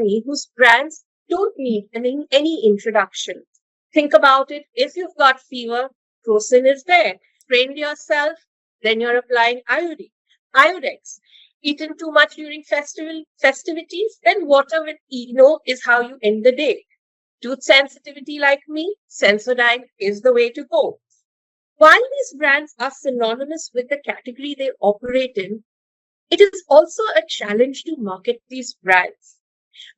company whose brands don't need any introduction. Think about it. If you've got fever, Crocin is there. Sprained yourself, then you're applying Iodex. Eaten too much during festivities, then water with Eno is how you end the day. Tooth sensitivity like me, Sensodyne is the way to go. While these brands are synonymous with the category they operate in, it is also a challenge to market these brands.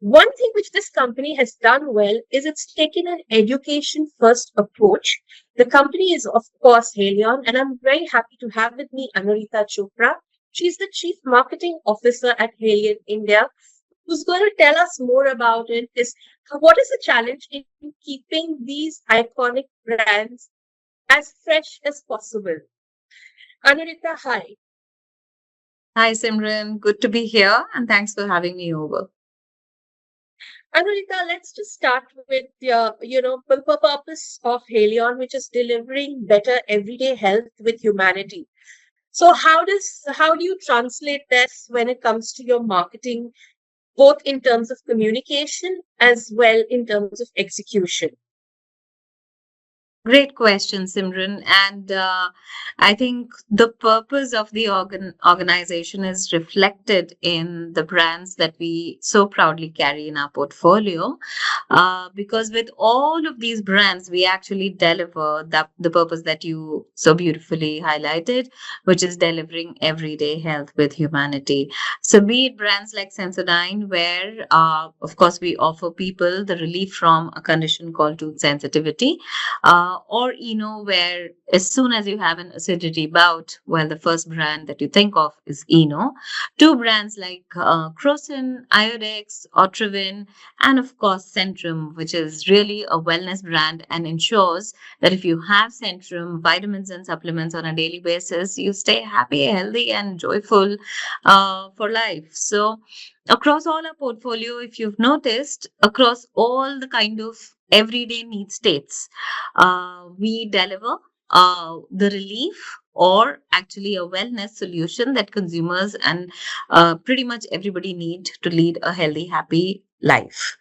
One thing which this company has done well is it's taken an education first approach. The company is, of course, Haleon, and I'm very happy to have with me Anurita Chopra. She's the Chief Marketing Officer at Haleon India, who's going to tell us more about it. Is what is the challenge in keeping these iconic brands as fresh as possible? Anurita, hi. Hi, Simran. Good to be here, and thanks for having me over. Anurita, let's just start with the purpose of Haleon, which is delivering better everyday health with humanity. So how do you translate this when it comes to your marketing, both in terms of communication as well in terms of execution? Great question, Simran. And I think the purpose of the organization is reflected in the brands that we so proudly carry in our portfolio. Because with all of these brands, we actually deliver the purpose that you so beautifully highlighted, which is delivering everyday health with humanity. So, be it brands like Sensodyne, where, of course, we offer people the relief from a condition called tooth sensitivity, or where as soon as you have an acidity bout, well, the first brand that you think of is two brands like Crocin, Iodex, Otrivin, and of course Centrum, which is really a wellness brand and ensures that if you have Centrum vitamins and supplements on a daily basis, you stay happy, healthy, and joyful for life. So across all our portfolio, if you've noticed, across all the kind of everyday need states, we deliver the relief or actually a wellness solution that consumers and pretty much everybody need to lead a healthy, happy life.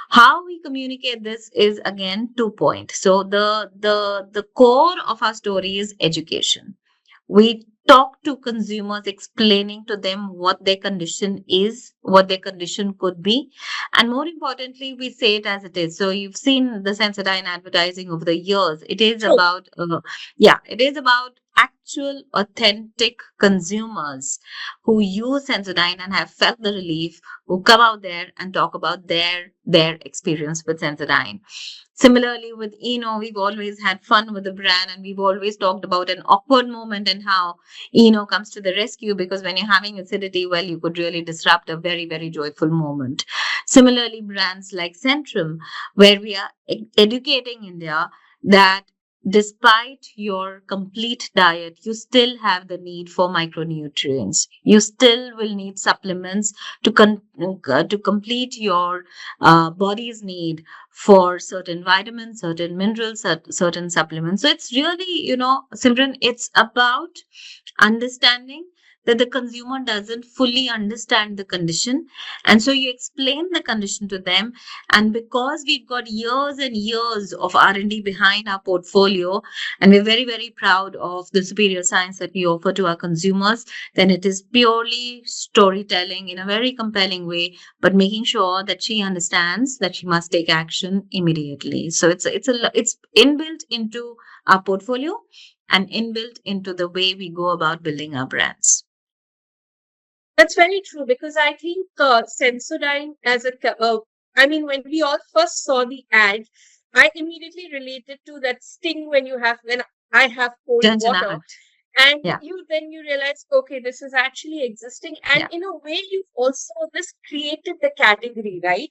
How we communicate this is again 2 point. So the core of our story is education. We talk to consumers, explaining to them what their condition is, what their condition could be, and more importantly, we say it as it is. So you've seen the Sensodyne advertising over the years. It is True. about, yeah, it is about actual, authentic consumers who use Sensodyne and have felt the relief, who come out there and talk about their experience with Sensodyne. Similarly, with we've always had fun with the brand, and we've always talked about an awkward moment and how comes to the rescue, because when you're having acidity, well, you could really disrupt a very, very joyful moment. Similarly, brands like Centrum, where we are educating India that despite your complete diet, you still have the need for micronutrients. You still will need supplements to complete your body's need for certain vitamins, certain minerals, certain supplements. So it's really, Simran, it's about understanding that the consumer doesn't fully understand the condition. And so you explain the condition to them. And because we've got years and years of R&D behind our portfolio, and we're very, very proud of the superior science that we offer to our consumers, then it is purely storytelling in a very compelling way, but making sure that she understands that she must take action immediately. So it's inbuilt into our portfolio and inbuilt into the way we go about building our brands. That's very true because I think Sensodyne I mean, when we all first saw the ad, I immediately related to that sting when I have cold water. Janjanahat. And Yeah. you realize, okay, this is actually existing. And Yeah. in a way, you've also this created the category, right?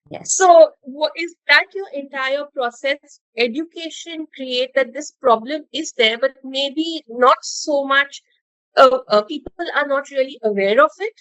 Yes. So is that your entire process? Education create that this problem is there, but maybe not so much people are not really aware of it.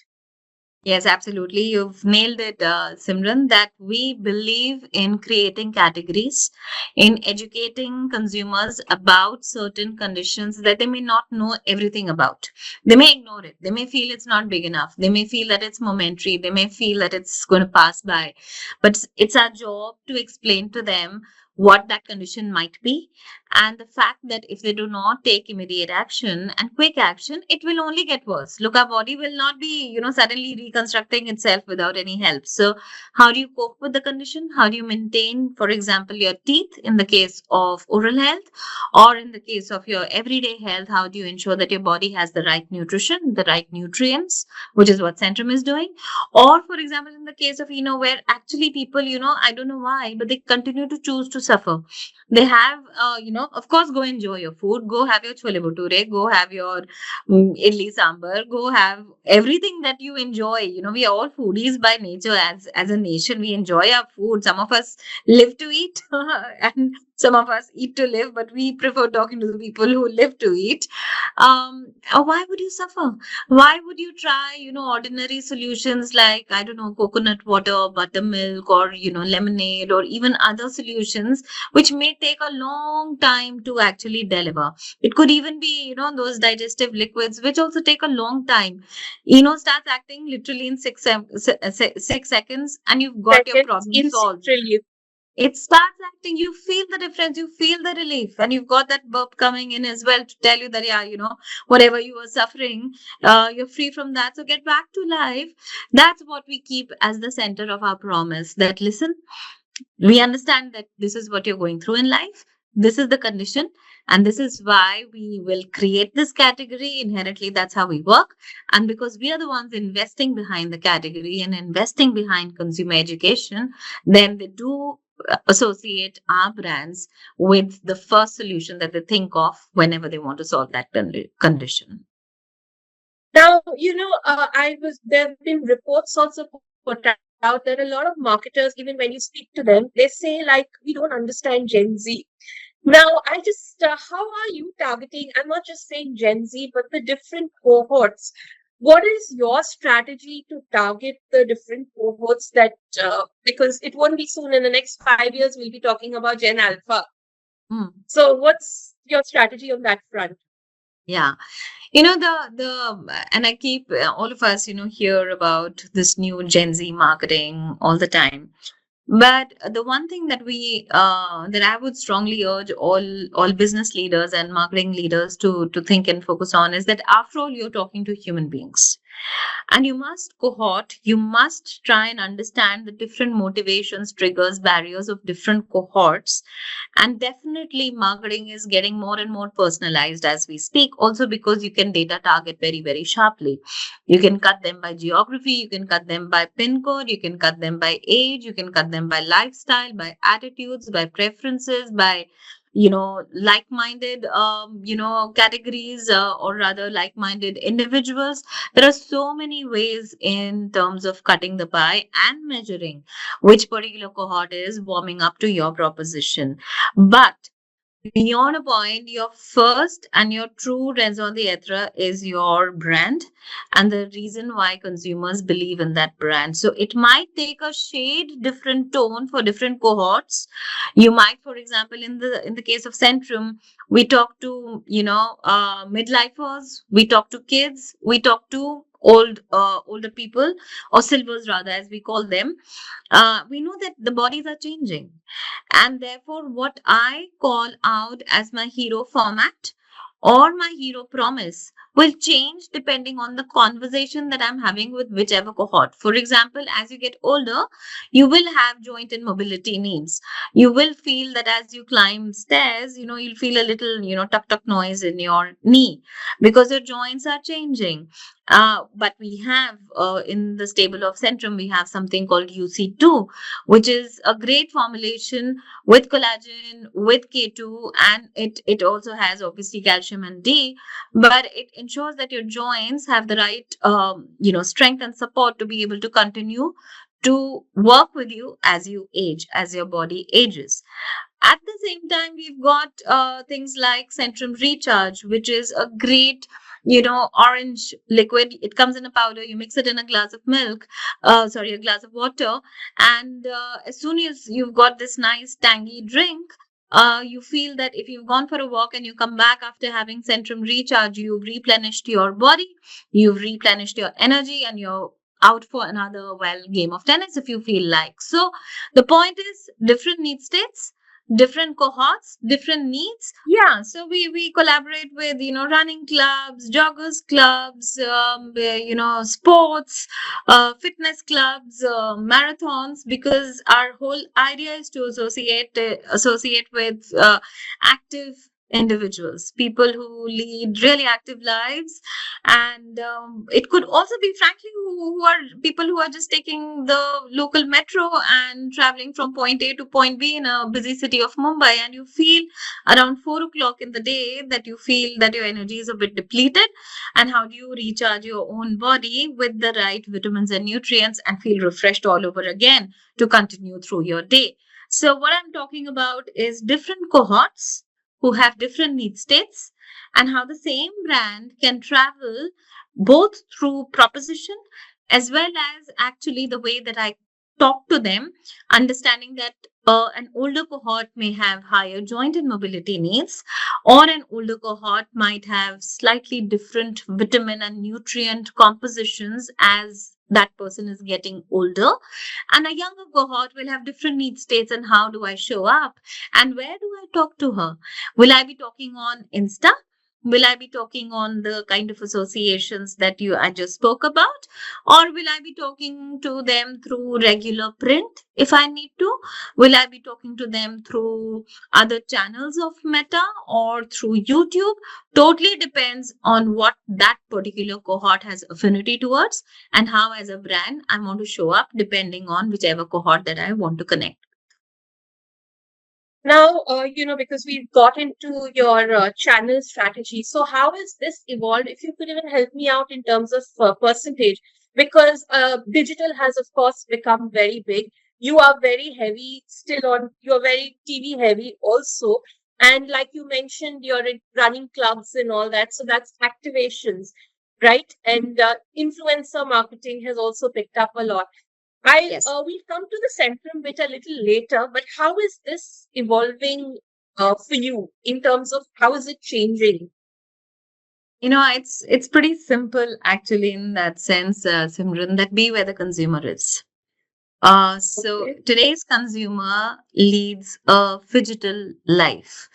Yes, absolutely. You've nailed it, Simran, that we believe in creating categories, in educating consumers about certain conditions that they may not know everything about. They may ignore it. They may feel it's not big enough. They may feel that it's momentary. They may feel that it's going to pass by. But it's our job to explain to them what that condition might be, and the fact that if they do not take immediate action and quick action, it will only get worse. Look, our body will not be, suddenly reconstructing itself without any help. So how do you cope with the condition? How do you maintain, for example, your teeth in the case of oral health, or in the case of your everyday health? How do you ensure that your body has the right nutrition, the right nutrients, which is what Centrum is doing? Or, for example, in the case of where actually people, I don't know why, but they continue to choose to suffer. They have, of course, go enjoy your food, go have your chole bhature, go have your idli sambar, go have everything that you enjoy. We are all foodies by nature. As a nation, we enjoy our food. Some of us live to eat, and some of us eat to live, but we prefer talking to the people who live to eat. Why would you suffer? Why would you try, ordinary solutions like, I don't know, coconut water, buttermilk, or, lemonade, or even other solutions which may take a long time to actually deliver? It could even be, those digestive liquids, which also take a long time. Starts acting literally in 6 seconds, and you've got your Seconds, problem instant solved. relief. It starts acting, you feel the difference, you feel the relief, and you've got that burp coming in as well to tell you that, yeah, whatever you were suffering, you're free from that. So get back to life. That's what we keep as the center of our promise, that listen, we understand that this is what you're going through in life. This is the condition, and this is why we will create this category. Inherently, that's how we work. And because we are the ones investing behind the category and investing behind consumer education, then they do associate our brands with the first solution that they think of whenever they want to solve that condition. Now, there have been reports also put out that a lot of marketers, even when you speak to them, they say, like, we don't understand Gen Z. Now, how are you targeting? I'm not just saying Gen Z, but the different cohorts. What is your strategy to target the different cohorts because it won't be soon, in the next 5 years, we'll be talking about Gen Alpha. Hmm. So what's your strategy on that front? Yeah. And I keep all of us, hear about this new Gen Z marketing all the time. But the one thing that I would strongly urge all business leaders and marketing leaders to think and focus on is that, after all, you're talking to human beings. And you must try and understand the different motivations, triggers, barriers of different cohorts. And definitely, marketing is getting more and more personalized as we speak, also because you can data target very, very sharply. You can cut them by geography, you can cut them by pin code, you can cut them by age, you can cut them by lifestyle, by attitudes, by preferences, by like-minded categories, or rather like-minded individuals. There are so many ways in terms of cutting the pie and measuring which particular cohort is warming up to your proposition. But beyond a point, your first and your true raison d'etre is your brand and the reason why consumers believe in that brand. So it might take a shade different tone for different cohorts. You might, for example, in the case of Centrum, we talk to midlifers, we talk to kids, we talk to older people, or silvers rather, as we call them. We know that the bodies are changing, and therefore, what I call out as my hero format or my hero promise will change depending on the conversation that I'm having with whichever cohort. For example, as you get older, you will have joint and mobility needs. You will feel that as you climb stairs, you'll feel a little, tuck tuck noise in your knee because your joints are changing. But we have in the stable of Centrum, we have something called UC2, which is a great formulation with collagen, with K2, and it also has obviously calcium and D, but it ensures that your joints have the right strength and support to be able to continue to work with you as you age, as your body ages. At the same time, we've got things like Centrum Recharge, which is a great orange liquid. It comes in a powder. You mix it in a glass of milk, a glass of water, and as soon as you've got this nice tangy drink, you feel that if you've gone for a walk and you come back after having Centrum Recharge, you've replenished your body, you've replenished your energy, and you're out for another game of tennis if you feel like. So the point is, different need states, different cohorts, different needs. Yeah, so we collaborate with running clubs, joggers clubs, sports, fitness clubs, marathons, because our whole idea is to associate with active individuals, people who lead really active lives. And it could also be, frankly, who are people who are just taking the local metro and traveling from point A to point B in a busy city of Mumbai, and you feel around 4 o'clock in the day that you feel that your energy is a bit depleted. And how do you recharge your own body with the right vitamins and nutrients and feel refreshed all over again to continue through your day? So what I'm talking about is different cohorts who have different need states, and how the same brand can travel both through proposition as well as actually the way that I talk to them, understanding that an older cohort may have higher joint and mobility needs, or an older cohort might have slightly different vitamin and nutrient compositions as that person is getting older, and a younger cohort will have different need states. And how do I show up, and where do I talk to her? Will I be talking on Insta? Will I be talking on the kind of associations that I just spoke about? Or will I be talking to them through regular print if I need to? Will I be talking to them through other channels of Meta or through YouTube? Totally depends on what that particular cohort has affinity towards, and how, as a brand, I want to show up depending on whichever cohort that I want to connect. Now, because we've got into your channel strategy, so how has this evolved? If you could even help me out in terms of percentage, because digital has, of course, become very big. You are very heavy still you're very TV heavy also. And like you mentioned, you're in running clubs and all that. So that's activations, right? And influencer marketing has also picked up a lot. Yes. We'll come to the Centrum bit a little later, but how is this evolving for you in terms of how is it changing? It's pretty simple actually, in that sense, Simran, that be where the consumer is. So Okay. today's consumer leads a phygital life.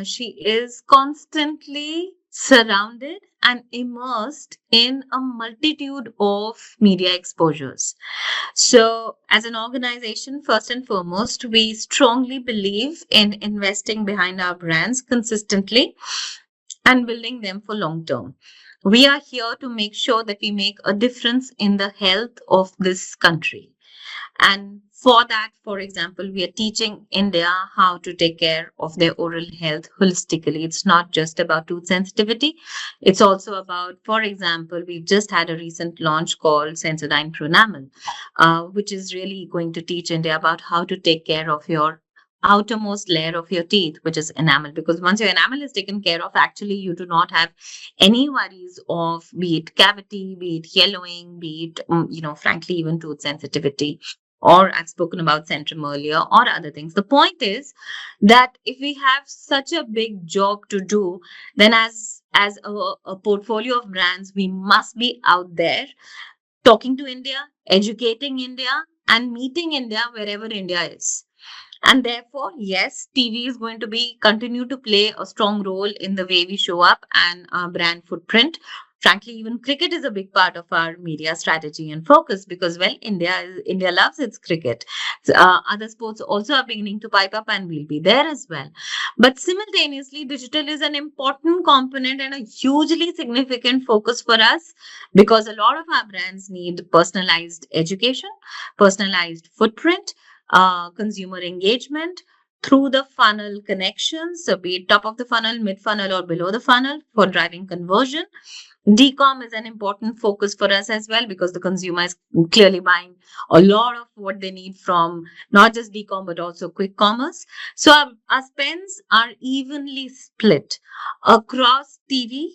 She is constantly surrounded and immersed in a multitude of media exposures. So, as an organization, first and foremost, we strongly believe in investing behind our brands consistently and building them for long term. We are here to make sure that we make a difference in the health of this country. And for that, for example, we are teaching India how to take care of their oral health holistically. It's not just about tooth sensitivity. It's also about, for example, we've just had a recent launch called Sensodyne Pronamel, which is really going to teach India about how to take care of your outermost layer of your teeth, which is enamel. Because once your enamel is taken care of, actually you do not have any worries of, be it cavity, be it yellowing, be it frankly, even tooth sensitivity, or I've spoken about Centrum earlier, or other things. The point is that if we have such a big job to do, then as a portfolio of brands, we must be out there talking to India, educating India, and meeting India wherever India is. And therefore, yes, TV is going to be continue to play a strong role in the way we show up and our brand footprint. Frankly, even cricket is a big part of our media strategy and focus, because, well, India loves its cricket. So, other sports also are beginning to pipe up, and we'll be there as well. But simultaneously, digital is an important component and a hugely significant focus for us, because a lot of our brands need personalized education, personalized footprint, consumer engagement through the funnel connections, so be it top of the funnel, mid funnel, or below the funnel, for driving conversion. Decom is an important focus for us as well, because the consumer is clearly buying a lot of what they need from not just decom but also quick commerce. So our spends are evenly split across TV,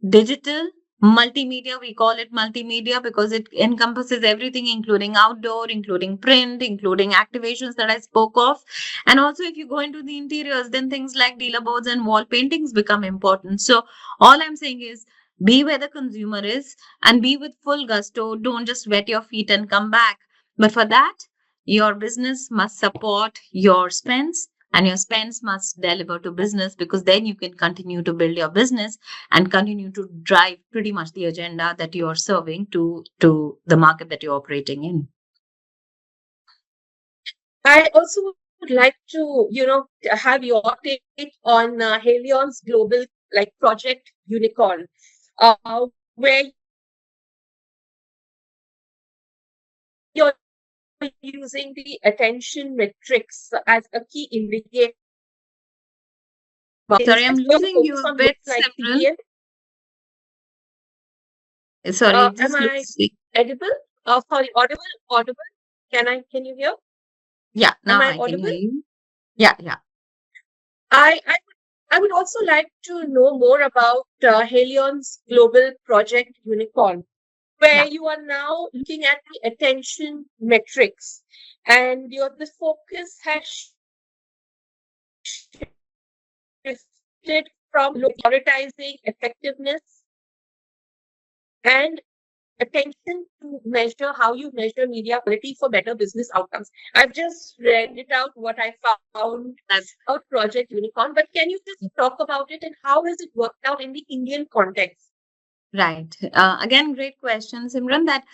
digital, multimedia. We call it multimedia because it encompasses everything, including outdoor, including print, including activations that I spoke of. And also, if you go into the interiors, then things like dealer boards and wall paintings become important. So, all I'm saying is be where the consumer is and be with full gusto. Don't just wet your feet and come back. But for that, your business must support your spends, and your spends must deliver to business, because then you can continue to build your business and continue to drive pretty much the agenda that you are serving to the market that you're operating in. I also would like to, have your take on Halion's global project Unicorn, where you're using the attention metrics as a key indicator. Sorry, I'm losing you a bit, Simran. Sorry, am I edible? Sorry, audible. Can you hear? Yeah, now am I I audible? can hear you. Yeah. I would also like to know more about Halion's global project Unicorn, where you are now looking at the attention metrics, and the focus has shifted from prioritizing effectiveness and attention to measure how you measure media quality for better business outcomes. I've just read it out what I found about Project Unicorn, but can you just talk about it and how has it worked out in the Indian context? Right. Again, great question, Simran. That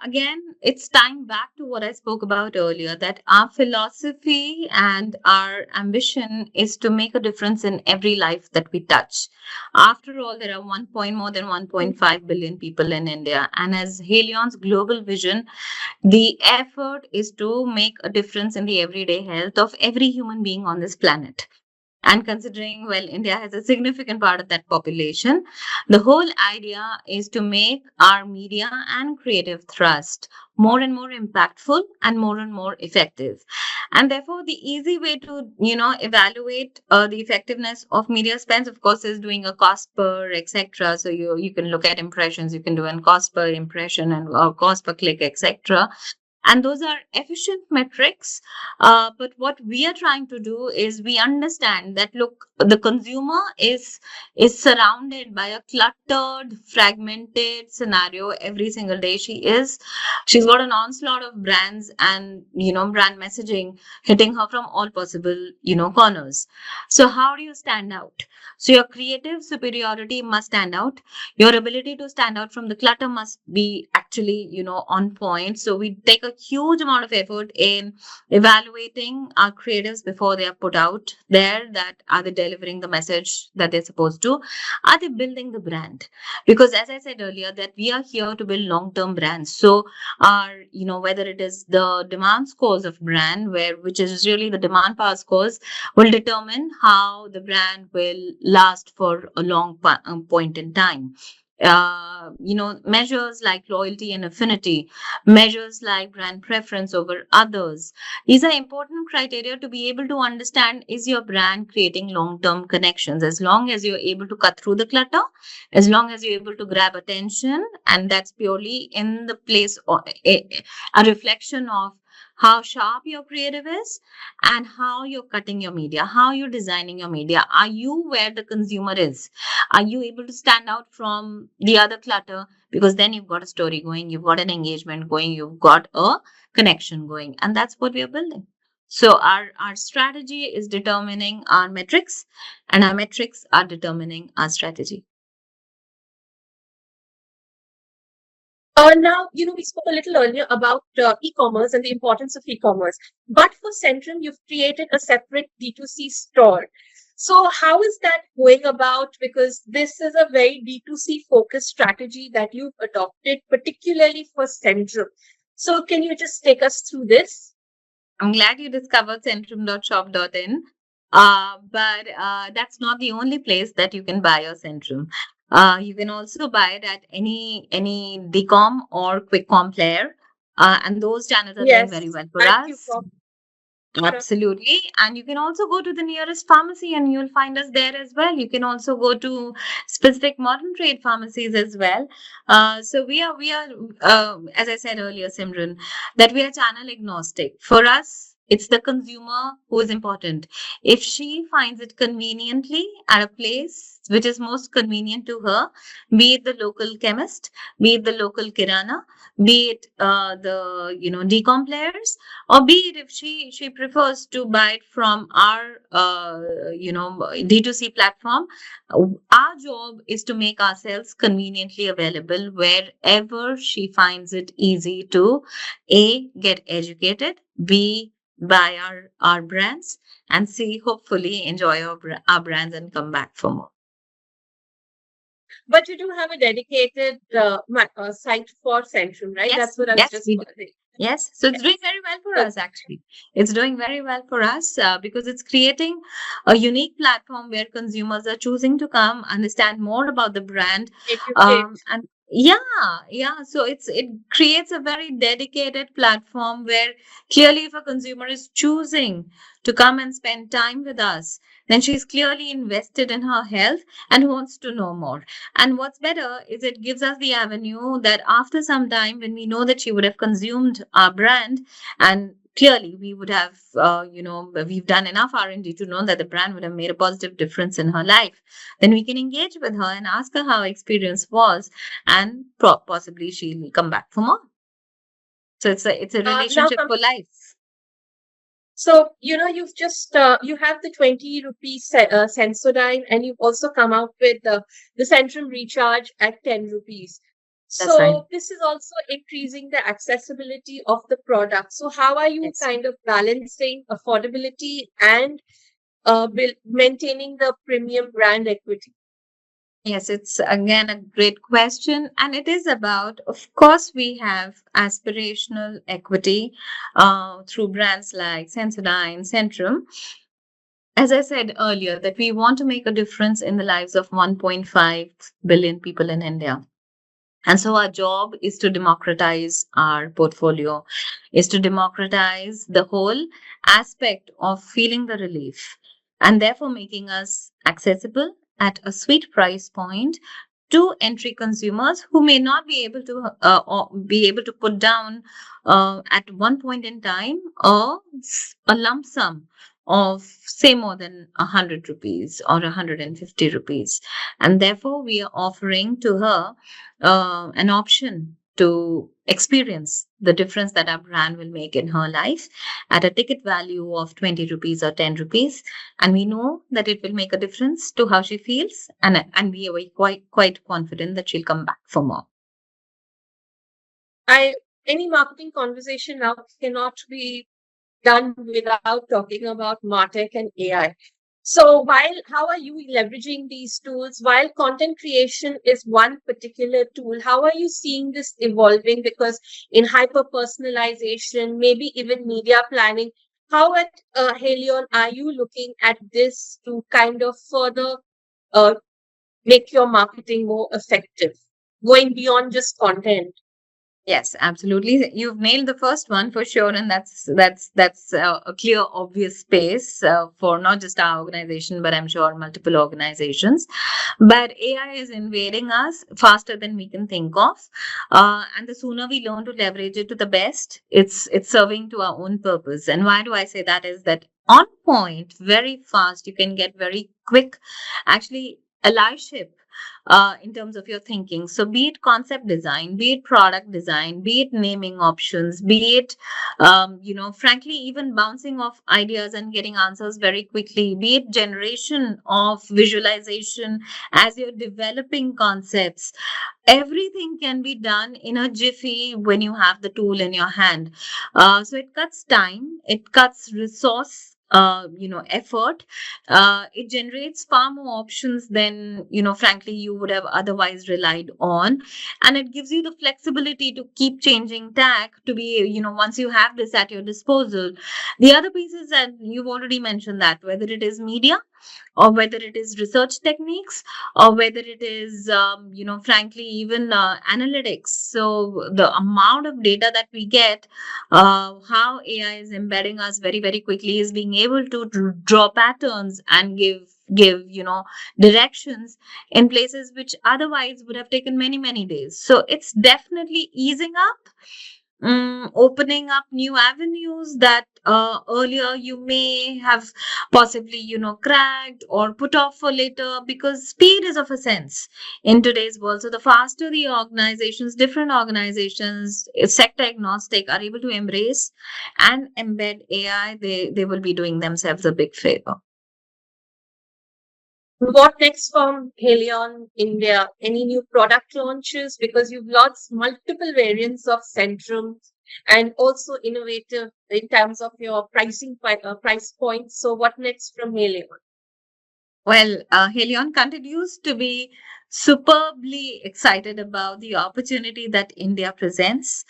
again, it's tying back to what I spoke about earlier, that our philosophy and our ambition is to make a difference in every life that we touch. After all, there are more than 1.5 billion people in India. And as Halion's global vision, the effort is to make a difference in the everyday health of every human being on this planet. And considering, well, India has a significant part of that population, the whole idea is to make our media and creative thrust more and more impactful and more effective. And therefore, the easy way to, evaluate the effectiveness of media spends, of course, is doing a cost per, etc. So you can look at impressions, you can do a cost per impression and cost per click, etc. And those are efficient metrics. But what we are trying to do is we understand that, look, the consumer is surrounded by a cluttered, fragmented scenario every single day. She's got an onslaught of brands and brand messaging hitting her from all possible corners. So how do you stand out? So your creative superiority must stand out. Your ability to stand out from the clutter must be actually on point. So we take a huge amount of effort in evaluating our creatives before they are put out there. That are they delivering the message that they're supposed to? Are they building the brand? Because as I said earlier, that we are here to build long-term brands. So our whether it is the demand scores of brand, which is really the demand power scores, will determine how the brand will last for a long point in time. Measures like loyalty and affinity, measures like brand preference over others. These are important criteria to be able to understand, is your brand creating long-term connections? As long as you're able to cut through the clutter, as long as you're able to grab attention, and that's purely in the place of a reflection of how sharp your creative is and how you're cutting your media, how you're designing your media. Are you where the consumer is? Are you able to stand out from the other clutter? Because then you've got a story going, you've got an engagement going, you've got a connection going, and that's what we are building. So our strategy is determining our metrics, and our metrics are determining our strategy. Now, we spoke a little earlier about e-commerce and the importance of e-commerce. But for Centrum, you've created a separate D2C store. So how is that going about? Because this is a very D2C focused strategy that you've adopted, particularly for Centrum. So can you just take us through this? I'm glad you discovered centrum.shop.in. But that's not the only place that you can buy your Centrum. You can also buy it at any DCOM or Quick Com player. And those channels are doing very well for us. Absolutely. And you can also go to the nearest pharmacy and you'll find us there as well. You can also go to specific modern trade pharmacies as well. So as I said earlier, Simran, that we are channel agnostic. For us, it's the consumer who is important. If she finds it conveniently at a place which is most convenient to her, be it the local chemist, be it the local kirana, be it the decom players, or be it if she prefers to buy it from our D2C platform. Our job is to make ourselves conveniently available wherever she finds it easy to A, get educated, B, buy our brands, and C, hopefully enjoy our brands and come back for more. But you do have a dedicated site for Centrum, right? Yes, That's what I was yes, just we do. wondering. Yes, so it's doing very well for us actually. It's doing very well for us because it's creating a unique platform where consumers are choosing to come, understand more about the brand, Educate. and yeah. So it creates a very dedicated platform where clearly, if a consumer is choosing to come and spend time with us, then she's clearly invested in her health and wants to know more. And what's better is it gives us the avenue that after some time, when we know that she would have consumed our brand, and clearly we would have, we've done enough R&D to know that the brand would have made a positive difference in her life, then we can engage with her and ask her how her experience was, and possibly she'll come back for more. So it's a Now, relationship for life. so you've just you have the 20 rupees Sensodyne, and you've also come out with the Centrum Recharge at 10 rupees. That's right. So this is also increasing the accessibility of the product. So how are you Yes. kind of balancing affordability and maintaining the premium brand equity? Yes, it's again a great question. And it is about, of course, we have aspirational equity through brands like Sensodyne, Centrum. As I said earlier, that we want to make a difference in the lives of 1.5 billion people in India. And so our job is to democratize our portfolio, is to democratize the whole aspect of feeling the relief, and therefore making us accessible at a sweet price point to entry consumers who may not be able to or be able to put down at one point in time a lump sum of say more than 100 rupees or 150 rupees, and therefore we are offering to her an option to experience the difference that our brand will make in her life at a ticket value of 20 rupees or 10 rupees. And we know that it will make a difference to how she feels, and we are quite confident that she'll come back for more. Any marketing conversation now cannot be done without talking about MarTech and AI. So how are you leveraging these tools? While content creation is one particular tool, how are you seeing this evolving? Because in hyper personalization, maybe even media planning, how at Helion are you looking at this to kind of further uh, make your marketing more effective, going beyond just content? Yes, absolutely. You've nailed the first one for sure, and that's a clear, obvious space for not just our organization, but I'm sure multiple organizations. But AI is invading us faster than we can think of, and the sooner we learn to leverage it to the best, it's serving to our own purpose. And why do I say that? Is that on point, very fast, you can get very quick, actually allyship in terms of your thinking. So, be it concept design, be it product design, be it naming options, be it, frankly, even bouncing off ideas and getting answers very quickly, be it generation of visualization as you're developing concepts. Everything can be done in a jiffy when you have the tool in your hand. So it cuts time, it cuts resource, effort. It generates far more options than, frankly, you would have otherwise relied on. And it gives you the flexibility to keep changing tack to be, once you have this at your disposal. The other piece is that you've already mentioned that whether it is media, or whether it is research techniques, or whether it is, frankly, even analytics. So the amount of data that we get, how AI is embedding us very, very quickly, is being able to draw patterns and give directions in places which otherwise would have taken many, many days. So it's definitely easing up, opening up new avenues that earlier you may have possibly cracked or put off for later, because speed is of a sense in today's world. So the faster the organizations, different organizations, sector agnostic, are able to embrace and embed AI, they will be doing themselves a big favor. What next from Helion India? Any new product launches? Because you've launched multiple variants of Centrum and also innovative in terms of your price points. So what next from Helion? Well, Helion continues to be superbly excited about the opportunity that India presents.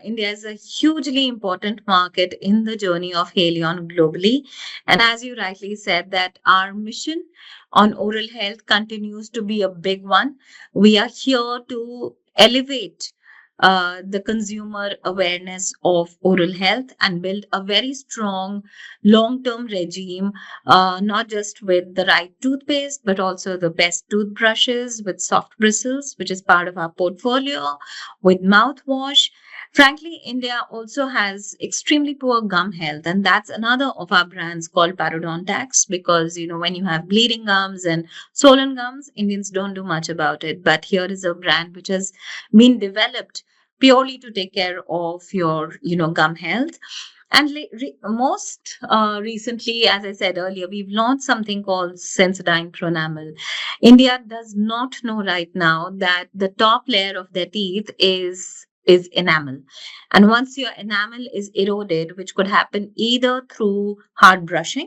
India is a hugely important market in the journey of Helion globally. And as you rightly said, that our mission on oral health continues to be a big one. We are here to elevate the consumer awareness of oral health and build a very strong long-term regime, not just with the right toothpaste, but also the best toothbrushes with soft bristles, which is part of our portfolio, with mouthwash. Frankly, India also has extremely poor gum health, and that's another of our brands called Parodontax, because when you have bleeding gums and swollen gums, Indians don't do much about it. But here is a brand which has been developed purely to take care of your gum health. And most recently, as I said earlier, we've launched something called Sensodyne Pronamel. India does not know right now that the top layer of their teeth is enamel. And once your enamel is eroded, which could happen either through hard brushing,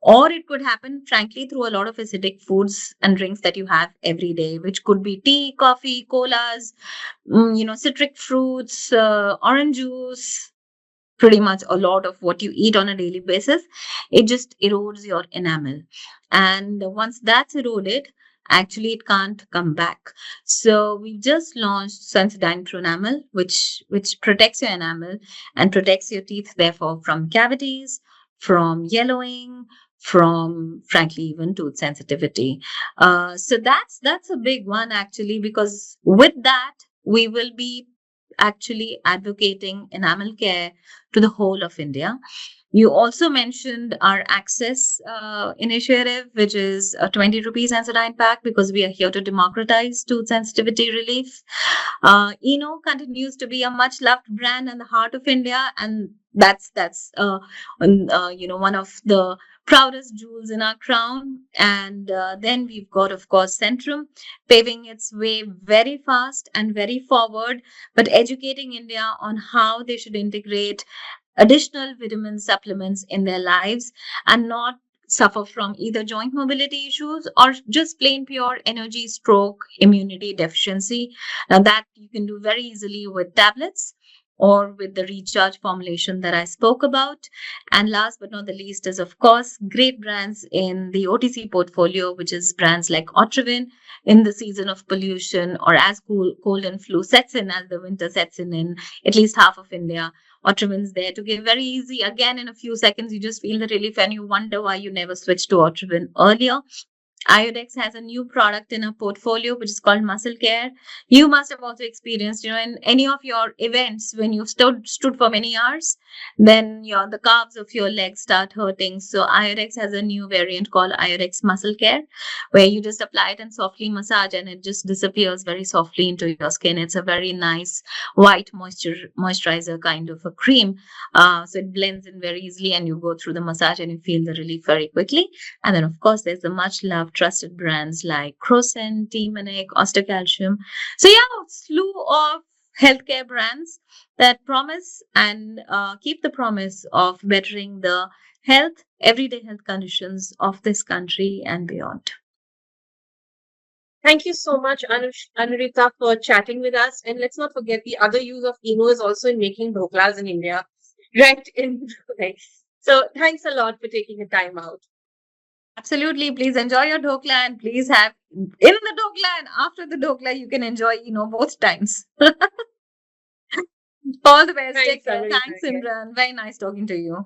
or it could happen, frankly, through a lot of acidic foods and drinks that you have every day, which could be tea, coffee, colas, citric fruits, orange juice, pretty much a lot of what you eat on a daily basis. It just erodes your enamel. And once that's eroded, actually it can't come back. So we've just launched Sensodyne Pronamel, which protects your enamel and protects your teeth, therefore, from cavities, from yellowing, from frankly even tooth sensitivity. So that's a big one, actually, because with that we will be actually advocating enamel care to the whole of India. You also mentioned our Access initiative, which is a 20 rupees Sensodyne pack, because we are here to democratize tooth sensitivity relief. Eno continues to be a much loved brand in the heart of India, and that's one of the proudest jewels in our crown. And then we've got, of course, Centrum, paving its way very fast and very forward, but educating India on how they should integrate additional vitamin supplements in their lives and not suffer from either joint mobility issues or just plain pure energy, stroke, immunity deficiency. Now, that you can do very easily with tablets or with the recharge formulation that I spoke about. And last but not the least is, of course, great brands in the OTC portfolio, which is brands like Otrivin in the season of pollution, or as cold and flu sets in, as the winter sets in at least half of India. Otrivin's there to give very easy. Again, in a few seconds, you just feel the relief and you wonder why you never switched to Otrivin earlier. Iodex has a new product in a portfolio which is called Muscle Care. You must have also experienced, in any of your events when you've stood for many hours, then the calves of your legs start hurting. So Iodex has a new variant called Iodex Muscle Care, where you just apply it and softly massage, and it just disappears very softly into your skin. It's a very nice white moisturizer kind of a cream. So it blends in very easily, and you go through the massage and you feel the relief very quickly. And then, of course, there's the much loved trusted brands like Crocin, T-Minic, Osteocalcium. So a slew of healthcare brands that promise and keep the promise of bettering the everyday health conditions of this country and beyond. Thank you so much, Anurita, for chatting with us. And let's not forget the other use of Eno is also in making dhoklas in India, right in. So thanks a lot for taking the time out. Absolutely. Please enjoy your dhokla and please have in the dhokla and after the dhokla, you can enjoy, both times. All the best. Thanks, Take care. Sagarika. Thanks, Yes. Imran. Very nice talking to you.